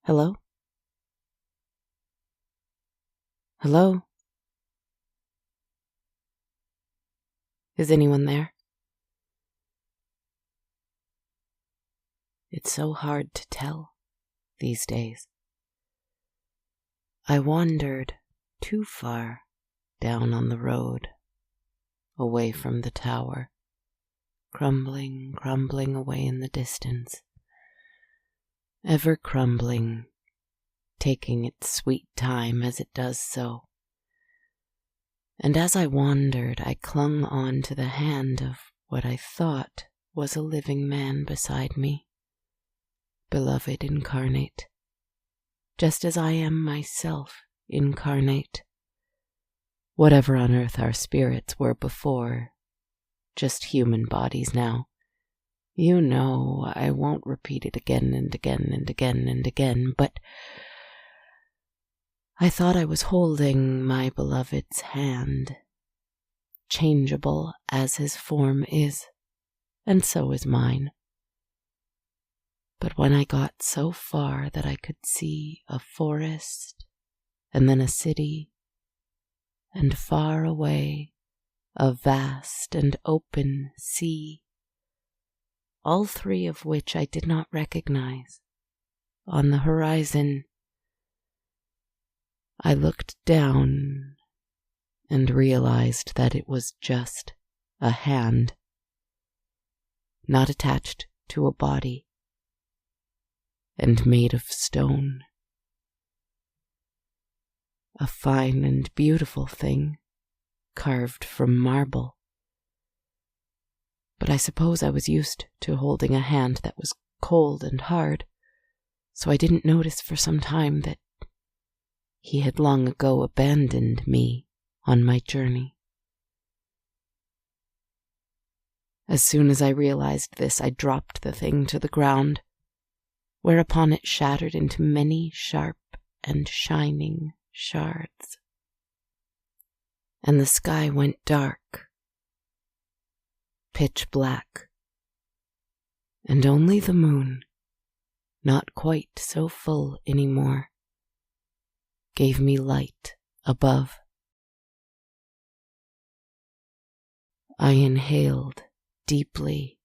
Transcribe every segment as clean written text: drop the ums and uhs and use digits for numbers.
Hello? Hello? Is anyone there? It's so hard to tell these days. I wandered too far down on the road, away from the tower, crumbling away in the distance, ever crumbling, taking its sweet time as it does so. And as I wandered, I clung on to the hand of what I thought was a living man beside me, beloved incarnate, just as I am myself incarnate. Whatever on earth our spirits were before, just human bodies now. You know, I won't repeat it again and again and again and again, but I thought I was holding my beloved's hand, changeable as his form is, and so is mine. But when I got so far that I could see a forest, and then a city, and far away a vast and open sea, all three of which I did not recognize, on the horizon, I looked down and realized that it was just a hand, not attached to a body, and made of stone. A fine and beautiful thing, carved from marble. But I suppose I was used to holding a hand that was cold and hard, so I didn't notice for some time that he had long ago abandoned me on my journey. As soon as I realized this, I dropped the thing to the ground, whereupon it shattered into many sharp and shining shards. And the sky went dark, pitch black, and only the moon, not quite so full anymore, gave me light above. I inhaled deeply,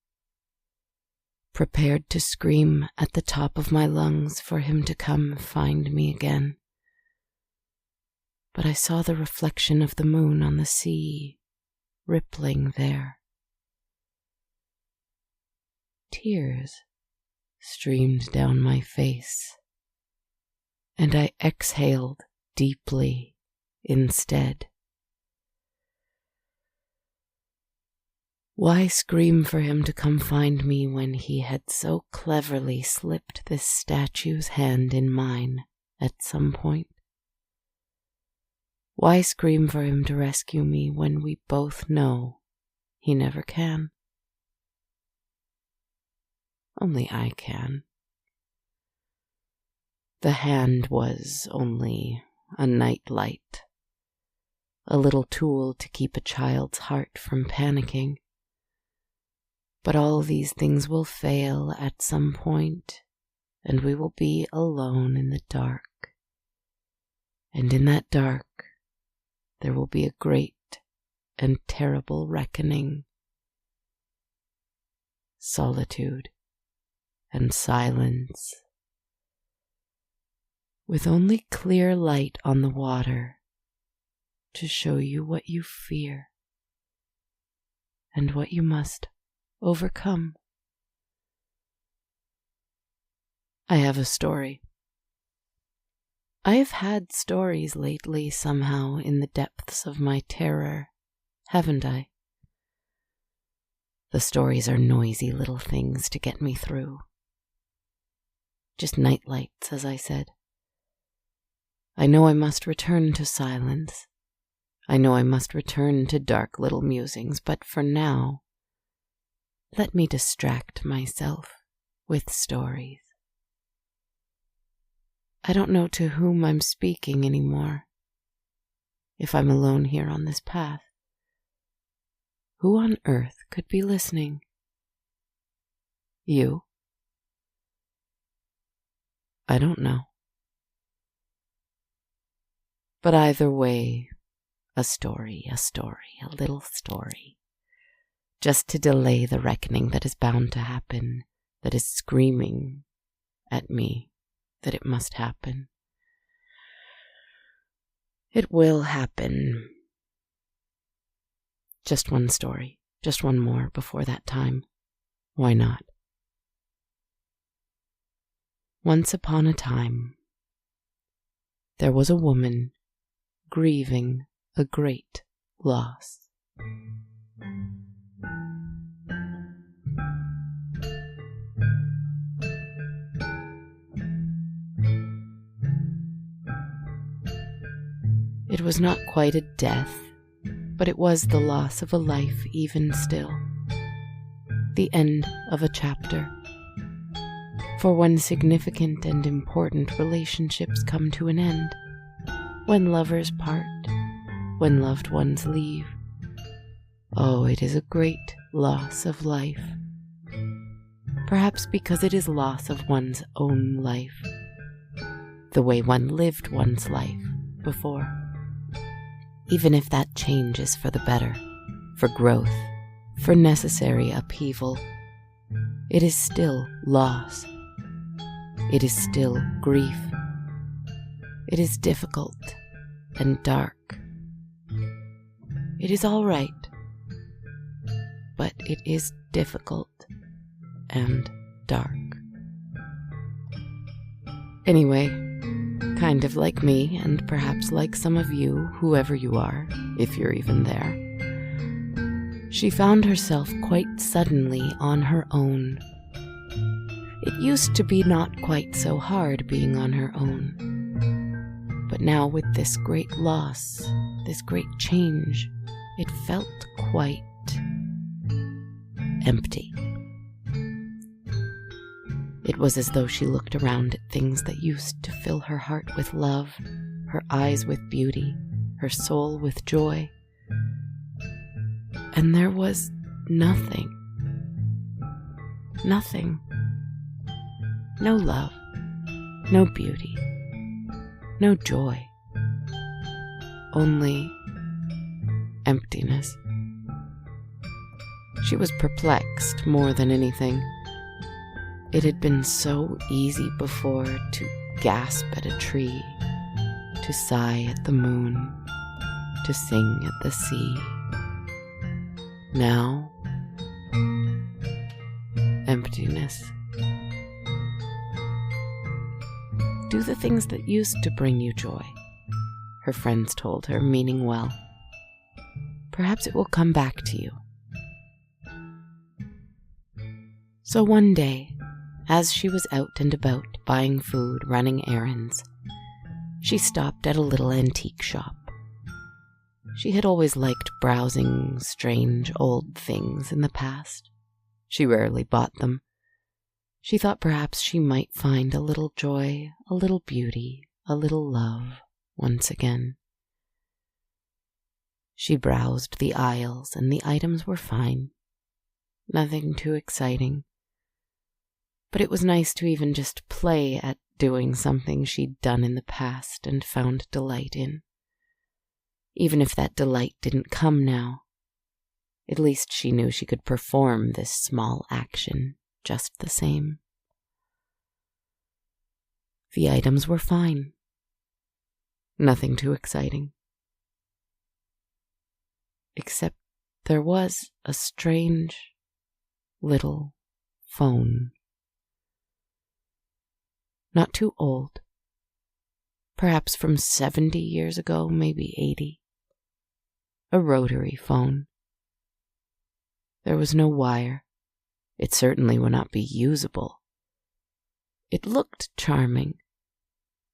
prepared to scream at the top of my lungs for him to come find me again. But I saw the reflection of the moon on the sea, rippling there. Tears streamed down my face, and I exhaled deeply instead. Why scream for him to come find me when he had so cleverly slipped this statue's hand in mine at some point? Why scream for him to rescue me when we both know he never can? Only I can. The hand was only a nightlight, a little tool to keep a child's heart from panicking. But all these things will fail at some point, and we will be alone in the dark. And in that dark, there will be a great and terrible reckoning. Solitude and silence, with only clear light on the water to show you what you fear and what you must overcome. I have a story. I have had stories lately somehow in the depths of my terror, haven't I? The stories are noisy little things to get me through. Just nightlights, as I said. I know I must return to silence. I know I must return to dark little musings, but for now, let me distract myself with stories. I don't know to whom I'm speaking anymore. If I'm alone here on this path, who on earth could be listening? You? I don't know. But either way, a story, a little story, just to delay the reckoning that is bound to happen, that is screaming at me that it must happen. It will happen. Just one story, just one more before that time. Why not? Once upon a time, there was a woman grieving a great loss. It was not quite a death, but it was the loss of a life even still. The end of a chapter. For when significant and important relationships come to an end, when lovers part, when loved ones leave, oh, it is a great loss of life. Perhaps because it is loss of one's own life, the way one lived one's life before. Even if that change is for the better, for growth, for necessary upheaval, it is still loss. It is still grief. It is difficult and dark. It is all right, but it is difficult and dark. Anyway, kind of like me, and perhaps like some of you, whoever you are, if you're even there, she found herself quite suddenly on her own. It used to be not quite so hard being on her own. But now with this great loss, this great change, it felt quite empty. It was as though she looked around at things that used to fill her heart with love, her eyes with beauty, her soul with joy. And there was nothing. Nothing. No love, no beauty, no joy. Only emptiness. She was perplexed more than anything. It had been so easy before to gasp at a tree, to sigh at the moon, to sing at the sea. Now, emptiness. Do the things that used to bring you joy, her friends told her, meaning well. Perhaps it will come back to you. So one day, as she was out and about buying food, running errands, she stopped at a little antique shop. She had always liked browsing strange old things in the past. She rarely bought them. She thought perhaps she might find a little joy, a little beauty, a little love once again. She browsed the aisles, and the items were fine. Nothing too exciting. But it was nice to even just play at doing something she'd done in the past and found delight in. Even if that delight didn't come now, at least she knew she could perform this small action just the same. The items were fine. Nothing too exciting. Except there was a strange little phone. Not too old. Perhaps from 70 years ago, maybe 80. A rotary phone. There was no wire. It certainly would not be usable. It looked charming,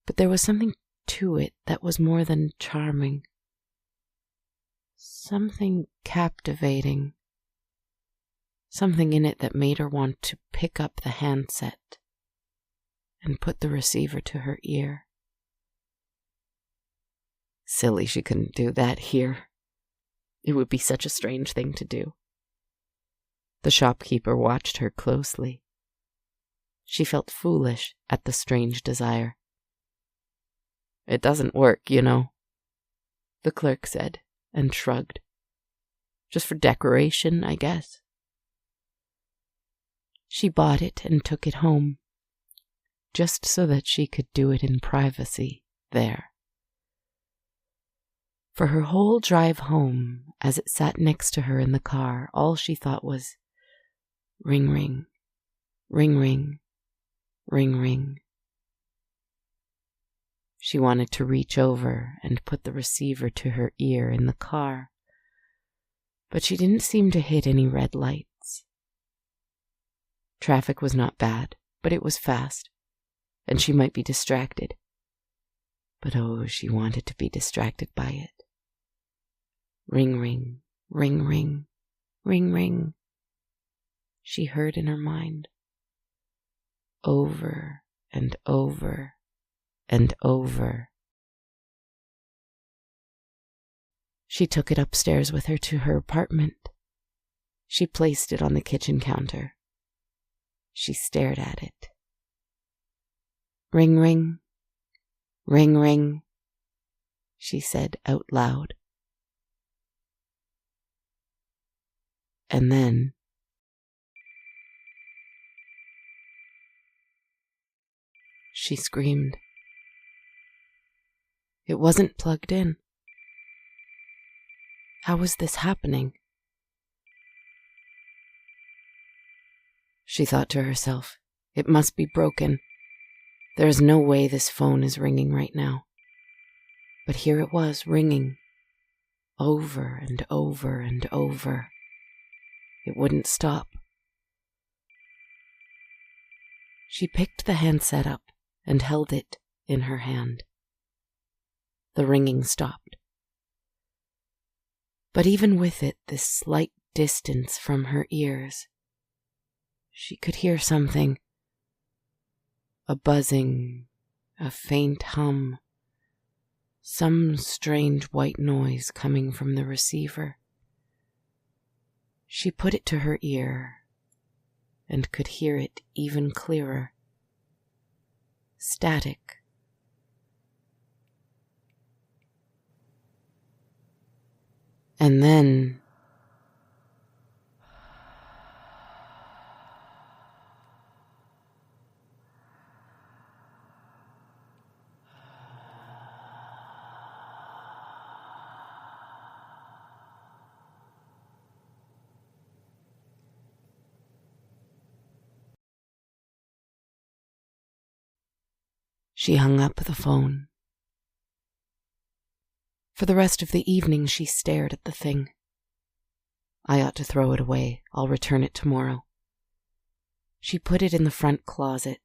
but there was something to it that was more than charming. Something captivating. something in it that made her want to pick up the handset and put the receiver to her ear. Silly she couldn't do that here. It would be such a strange thing to do. The shopkeeper watched her closely. She felt foolish at the strange desire. "It doesn't work, you know," the clerk said and shrugged. "Just for decoration, I guess." She bought it and took it home, just so that she could do it in privacy there. For her whole drive home, as it sat next to her in the car, all she thought was, ring, ring, ring, ring, ring, ring. She wanted to reach over and put the receiver to her ear in the car, but she didn't seem to hit any red lights. Traffic was not bad, but it was fast, and she might be distracted. But oh, she wanted to be distracted by it. Ring, ring, ring, ring, ring, ring, she heard in her mind, over and over and over. She took it upstairs with her to her apartment. She placed it on the kitchen counter. She stared at it. Ring, ring, ring, ring, she said out loud. And then she screamed. It wasn't plugged in. How was this happening? She thought to herself, it must be broken. There is no way this phone is ringing right now. But here it was, ringing, over and over and over. It wouldn't stop. She picked the handset up and held it in her hand. The ringing stopped. But even with it, this slight distance from her ears, she could hear something. A buzzing, a faint hum, some strange white noise coming from the receiver. She put it to her ear and could hear it even clearer. Static. And then she hung up the phone. For the rest of the evening, she stared at the thing. I ought to throw it away. I'll return it tomorrow. She put it in the front closet.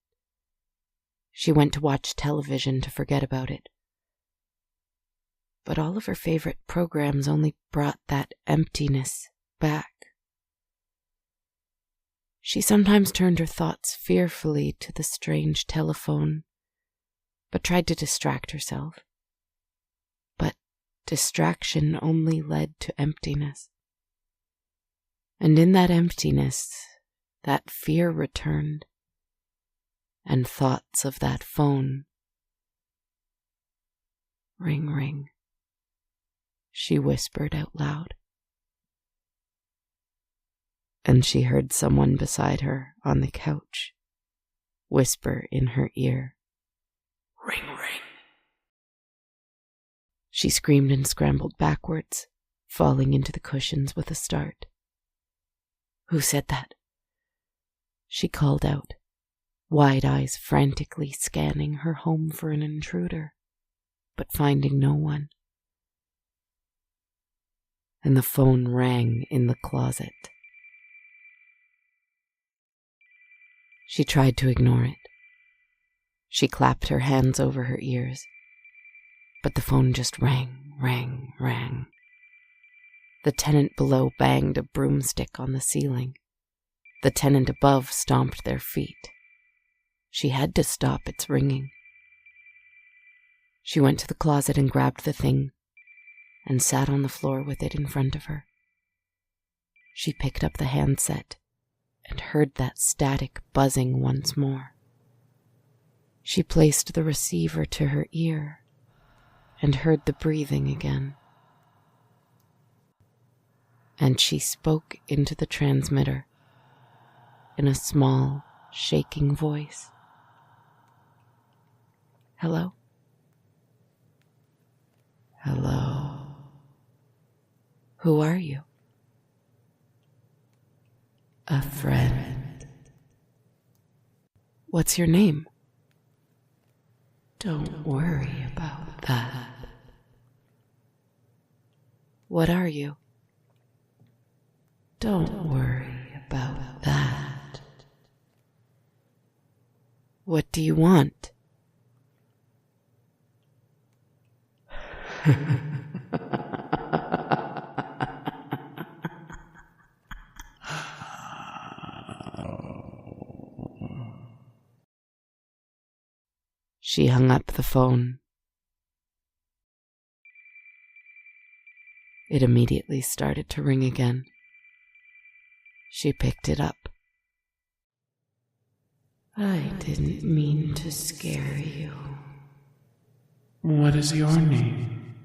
She went to watch television to forget about it. But all of her favorite programs only brought that emptiness back. She sometimes turned her thoughts fearfully to the strange telephone, but tried to distract herself. But distraction only led to emptiness. And in that emptiness, that fear returned, and thoughts of that phone. Ring, ring, she whispered out loud. And she heard someone beside her on the couch whisper in her ear, ring, ring. She screamed and scrambled backwards, falling into the cushions with a start. Who said that? She called out, wide eyes frantically scanning her home for an intruder, but finding no one. And the phone rang in the closet. She tried to ignore it. She clapped her hands over her ears, but the phone just rang, rang, rang. The tenant below banged a broomstick on the ceiling. The tenant above stomped their feet. She had to stop its ringing. She went to the closet and grabbed the thing and sat on the floor with it in front of her. She picked up the handset and heard that static buzzing once more. She placed the receiver to her ear and heard the breathing again. And she spoke into the transmitter in a small, shaking voice. Hello? Hello? Who are you? A friend. What's your name? Don't worry about that. What are you? Don't worry about that. What do you want? She hung up the phone. It immediately started to ring again. She picked it up. I didn't mean to scare you. What is your name?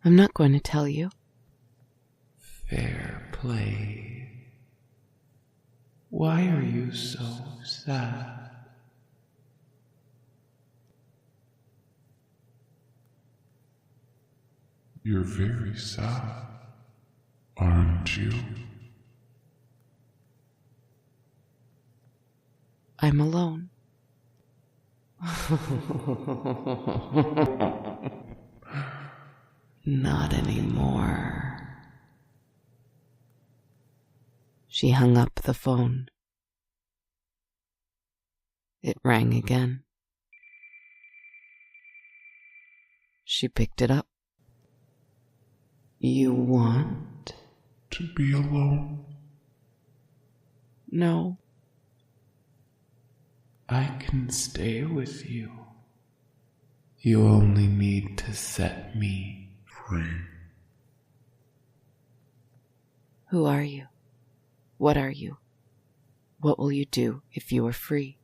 I'm not going to tell you. Fair play. Why are you so sad? You're very sad, aren't you? I'm alone. Not anymore. She hung up the phone. It rang again. She picked it up. You want To be alone? No. I can stay with you. You only need to set me Free. Who are you? What are you? What will you do if you are free?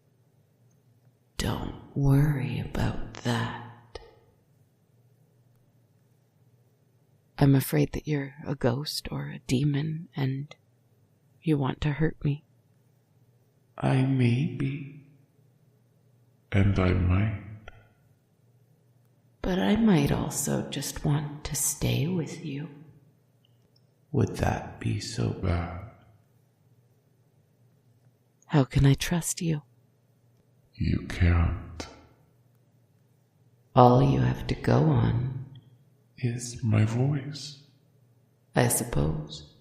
Don't worry about that. I'm afraid that you're a ghost or a demon and you want to hurt me. I may be. And I might. But I might also just want to stay with you. Would that be so bad? How can I trust you? You can't. All you have to go on, Is My voice. I suppose.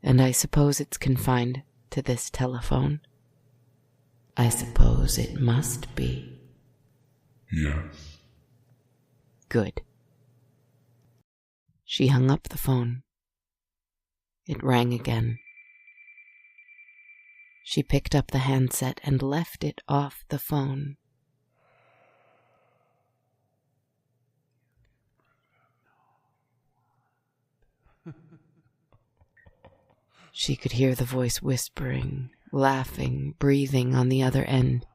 And I suppose it's confined to this telephone. I suppose it must be. Yes. Good. She hung up the phone. It rang again. She picked up the handset and left it off the phone. She could hear the voice whispering, laughing, breathing on the other end,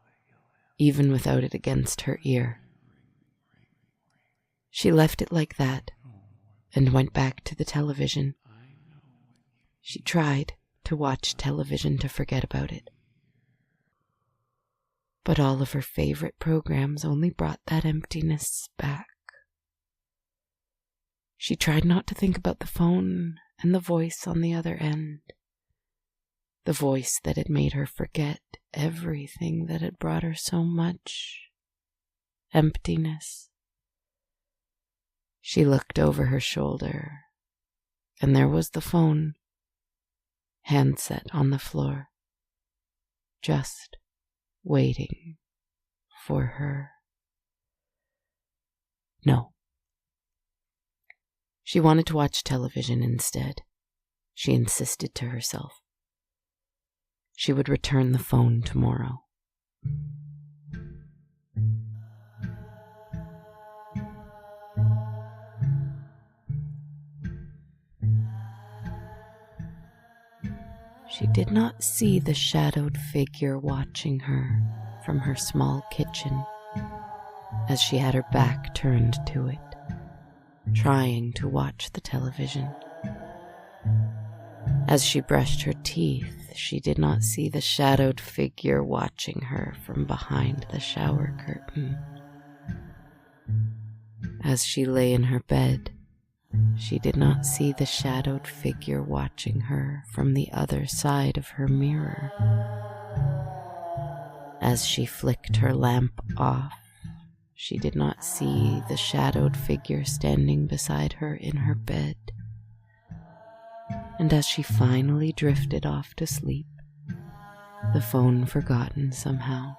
even without it against her ear. She left it like that and went back to the television. She tried to watch television to forget about it. But all of her favorite programs only brought that emptiness back. She tried not to think about the phone and the voice on the other end. The voice that had made her forget everything that had brought her so much emptiness. She looked over her shoulder, and there was the phone, handset on the floor, just waiting for her. No. She wanted to watch television instead. she insisted to herself. She would return the phone tomorrow. She did not see the shadowed figure watching her from her small kitchen as she had her back turned to it, trying to watch the television. As she brushed her teeth, she did not see the shadowed figure watching her from behind the shower curtain. As she lay in her bed, she did not see the shadowed figure watching her from the other side of her mirror. As she flicked her lamp off, she did not see the shadowed figure standing beside her in her bed. And as she finally drifted off to sleep, the phone forgotten somehow,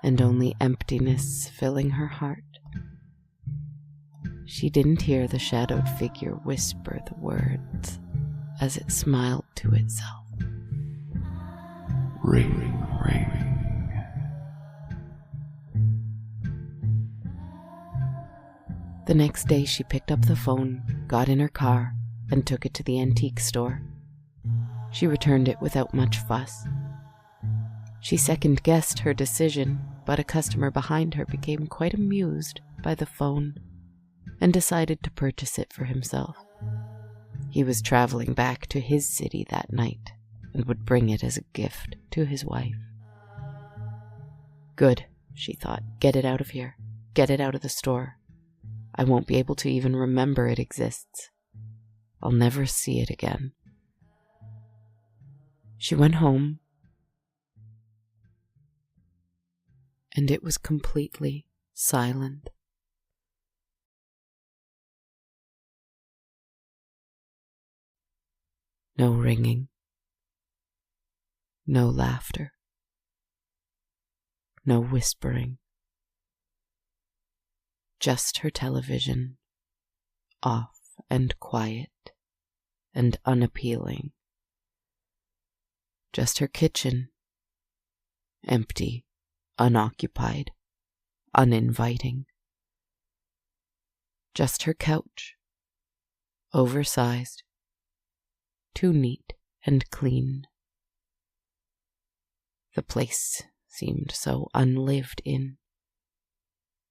and only emptiness filling her heart, she didn't hear the shadowed figure whisper the words as it smiled to itself. Ring, ring. The next day she picked up the phone, got in her car, and took it to the antique store. She returned it without much fuss. She second-guessed her decision, but a customer behind her became quite amused by the phone and decided to purchase it for himself. He was traveling back to his city that night and would bring it as a gift to his wife. Good, she thought. Get it out of here. Get it out of the store. I won't be able to even remember it exists. I'll never see it again. She went home, and it was completely silent. No ringing, no laughter, no whispering. Just her television, off and quiet and unappealing. Just her kitchen, empty, unoccupied, uninviting. Just her couch, oversized, too neat and clean. The place seemed so unlived in,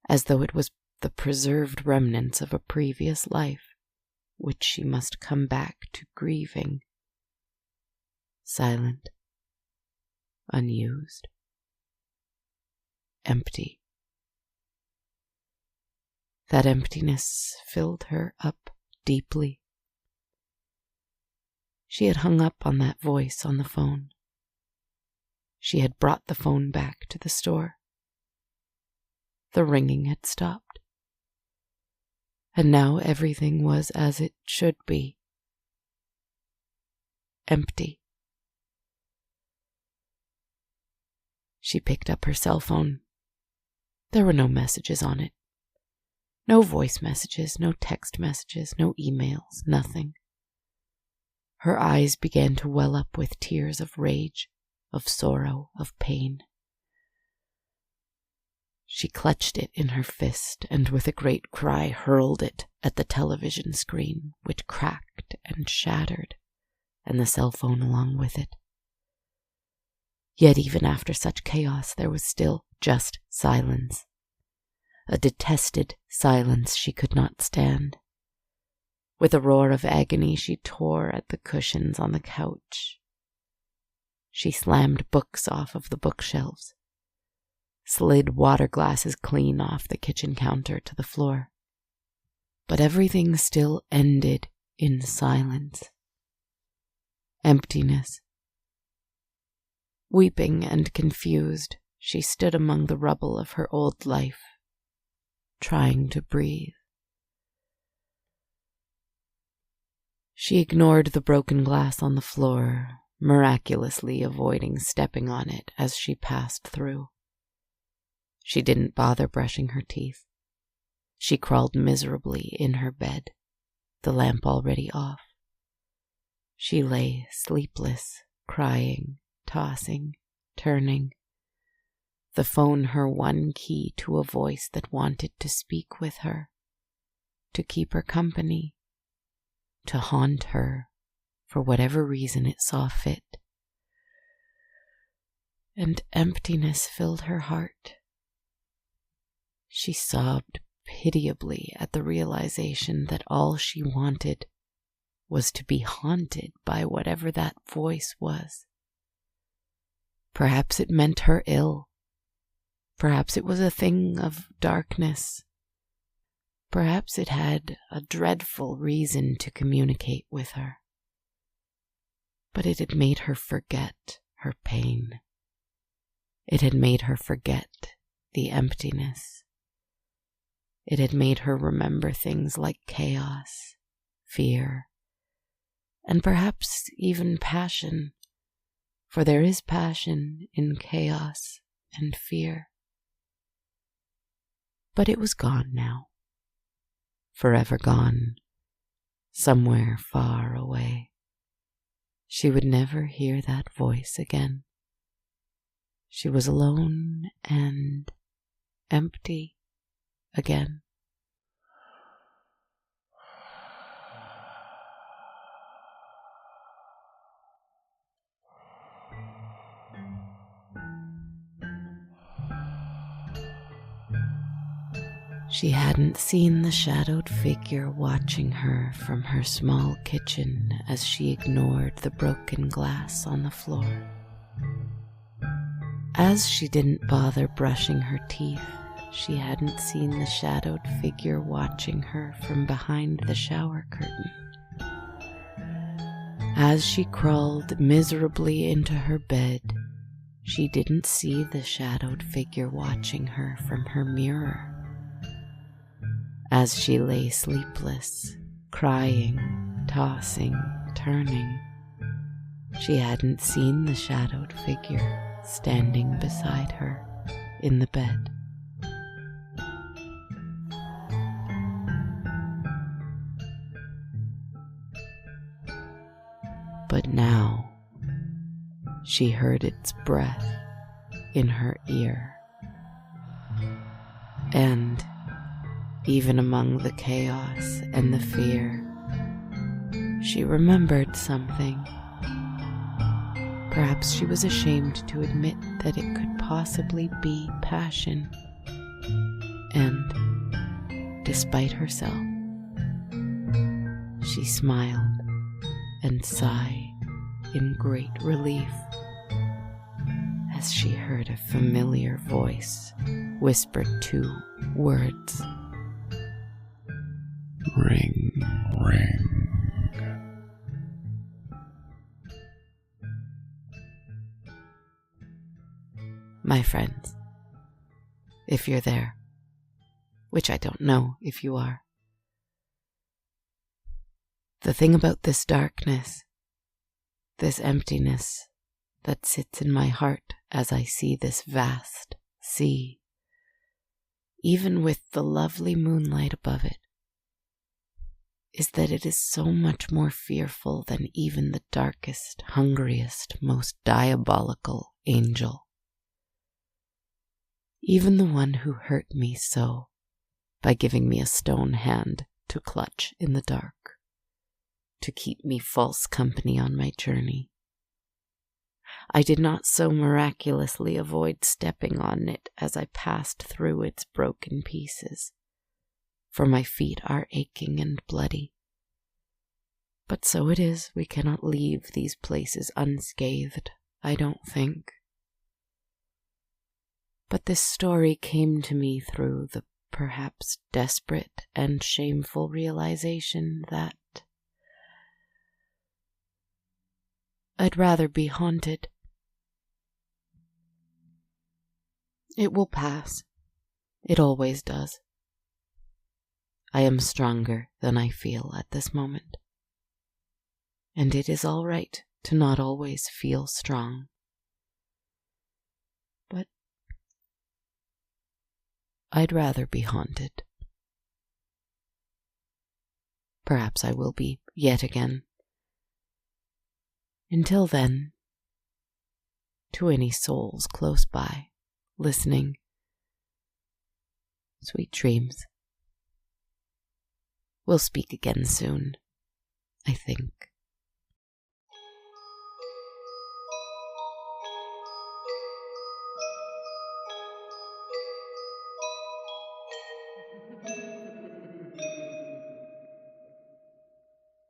as though it was the preserved remnants of a previous life, which she must come back to grieving. Silent, unused, empty. That emptiness filled her up deeply. She had hung up on that voice on the phone. She had brought the phone back to the store. The ringing had stopped. And now everything was as it should be. Empty. She picked up her cell phone. There were no messages on it. No voice messages, no text messages, no emails, nothing. Her eyes began to well up with tears of rage, of sorrow, of pain. She clutched it in her fist and with a great cry hurled it at the television screen, which cracked and shattered, and the cell phone along with it. Yet even after such chaos, there was still just silence. A detested silence she could not stand. With a roar of agony, she tore at the cushions on the couch. She slammed books off of the bookshelves, slid water glasses clean off the kitchen counter to the floor. But everything still ended in silence. Emptiness. Weeping and confused, she stood among the rubble of her old life, trying to breathe. She ignored the broken glass on the floor, miraculously avoiding stepping on it as she passed through. She didn't bother brushing her teeth. She crawled miserably in her bed, the lamp already off. She lay sleepless, crying, tossing, turning, the phone her one key to a voice that wanted to speak with her, to keep her company, to haunt her for whatever reason it saw fit. And emptiness filled her heart. She sobbed pitiably at the realization that all she wanted was to be haunted by whatever that voice was. Perhaps it meant her ill. Perhaps it was a thing of darkness. Perhaps it had a dreadful reason to communicate with her. But it had made her forget her pain. It had made her forget the emptiness. It had made her remember things like chaos, fear, and perhaps even passion, for there is passion in chaos and fear. But it was gone now, forever gone, somewhere far away. She would never hear that voice again. She was alone and empty again. She hadn't seen the shadowed figure watching her from her small kitchen as she ignored the broken glass on the floor. As she didn't bother brushing her teeth, she hadn't seen the shadowed figure watching her from behind the shower curtain. As she crawled miserably into her bed, she didn't see the shadowed figure watching her from her mirror. As she lay sleepless, crying, tossing, turning, she hadn't seen the shadowed figure standing beside her in the bed. But now she heard its breath in her ear, and even among the chaos and the fear, she remembered something. Perhaps she was ashamed to admit that it could possibly be passion. And, despite herself, she smiled and sighed in great relief as she heard a familiar voice whisper two words. Ring, ring. My friends, if you're there, which I don't know if you are, the thing about this darkness, this emptiness that sits in my heart as I see this vast sea, even with the lovely moonlight above it, is that it is so much more fearful than even the darkest, hungriest, most diabolical angel. Even the one who hurt me so by giving me a stone hand to clutch in the dark, to keep me false company on my journey. I did not so miraculously avoid stepping on it as I passed through its broken pieces, for my feet are aching and bloody. But so it is, we cannot leave these places unscathed, I don't think. But this story came to me through the perhaps desperate and shameful realization that I'd rather be haunted. It will pass. It always does. I am stronger than I feel at this moment. And it is all right to not always feel strong. But I'd rather be haunted. Perhaps I will be yet again. Until then, to any souls close by, listening, sweet dreams. We'll speak again soon, I think.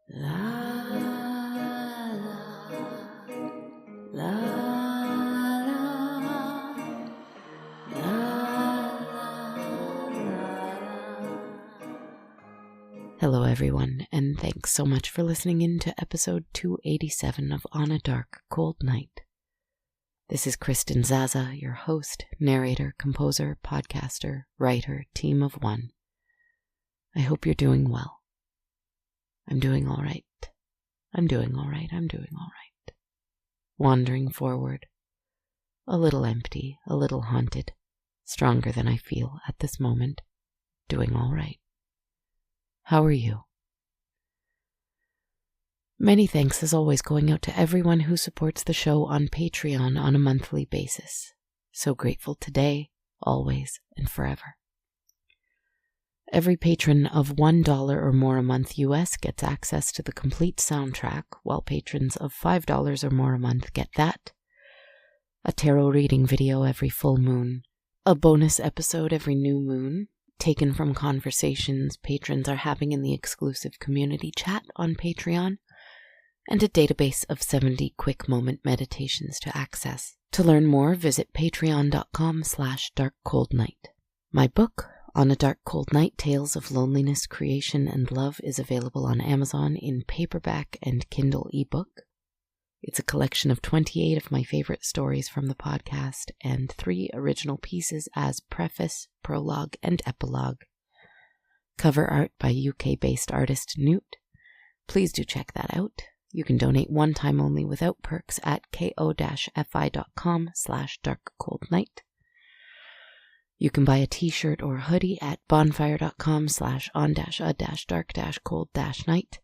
La la la Hello everyone, and thanks so much for listening in to episode 287 of On a Dark, Cold Night. This is Kristen Zaza, your host, narrator, composer, podcaster, writer, team of one. I hope you're doing well. I'm doing all right. I'm doing all right. Wandering forward. A little empty, a little haunted. Stronger than I feel at this moment. Doing all right. How are you? Many thanks as always going out to everyone who supports the show on Patreon on a monthly basis. So grateful today, always, and forever. Every patron of $1 or more a month US gets access to the complete soundtrack, while patrons of $5 or more a month get that, a tarot reading video every full moon, a bonus episode every new moon, taken from conversations patrons are having in the exclusive community chat on Patreon, and a database of 70 quick moment meditations to access. To learn more, visit patreon.com/darkcoldnight. My book, On a Dark Cold Night, Tales of Loneliness, Creation, and Love, is available on Amazon in paperback and Kindle ebook. It's a collection of 28 of my favorite stories from the podcast and 3 original pieces as preface, prologue, and epilogue. Cover art by UK-based artist Newt. Please do check that out. You can donate one time only without perks at ko-fi.com/darkcoldnight. You can buy a t-shirt or hoodie at bonfire.com/on-a-dark-cold-night.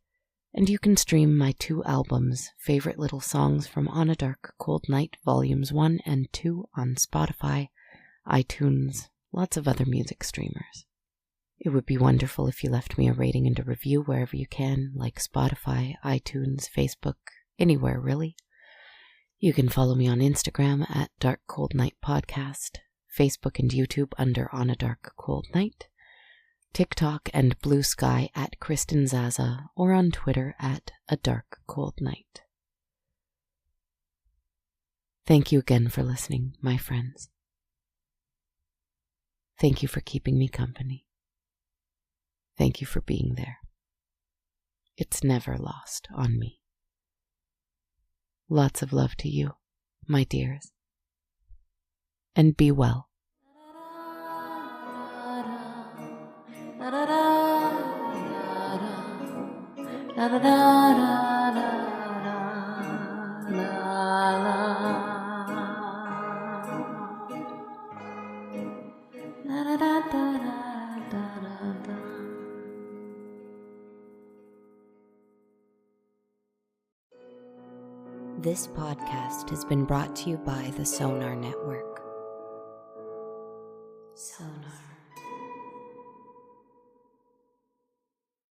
And you can stream my 2 albums, Favorite Little Songs from On a Dark Cold Night, Volumes 1 and 2 on Spotify, iTunes, lots of other music streamers. It would be wonderful if you left me a rating and a review wherever you can, like Spotify, iTunes, Facebook, anywhere really. You can follow me on Instagram at Dark Cold Night Podcast, Facebook and YouTube under On a Dark Cold Night, TikTok and Blue Sky at Kristen Zaza, or on Twitter at A Dark Cold Night. Thank you again for listening, my friends. Thank you for keeping me company. Thank you for being there. It's never lost on me. Lots of love to you, my dears. And be well. This podcast has been brought to you by the Sonar Network. Sonar.